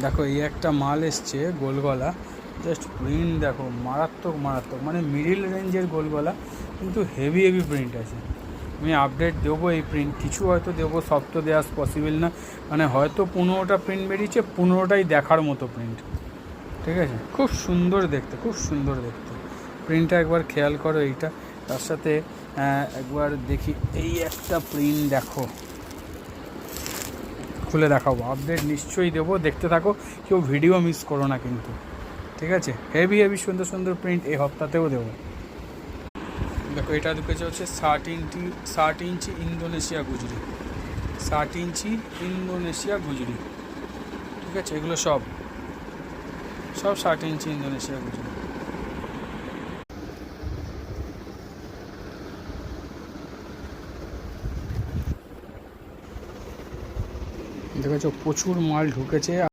দেখো এই একটা মাল এসছে গোলগলা, জাস্ট প্রিন্ট দেখো মারাত্মক মারাত্মক, মানে মিডিল রেঞ্জের গোলগলা, কিন্তু হেভি হেভি প্রিন্ট আছে। আমি আপডেট দেবো এই প্রিন্ট, কিছু হয়তো দেবো, সব তো দেওয়া পসিবল না, মানে হয়তো 15টা প্রিন্ট বেরিয়েছে, 15টাই দেখার মতো প্রিন্ট। ঠিক আছে, খুব সুন্দর দেখতে, খুব সুন্দর দেখতে প্রিন্টটা, একবার খেয়াল করো এইটা। তার সাথে একবার দেখি এই একটা প্রিন্ট দেখো, খুলে দেখাবো, আপডেট নিশ্চয়ই দেবো, দেখতে থাকো, কেউ ভিডিও মিস করো না কিন্তু। ঠিক আছে, হেভি হেভি সুন্দর সুন্দর প্রিন্ট এই সপ্তাহতেও দেবো। দেখো এটা ঢুকেছে হচ্ছে 60 ইঞ্চি ইন্দোনেশিয়া গুজরি, 60 ইঞ্চি ইন্দোনেশিয়া গুজরি। ঠিক আছে, এগুলো সব 60 ইঞ্চি ইন্দোনেশিয়া গুজরি। দেখেছো প্রচুর মাল ঢুকেছে।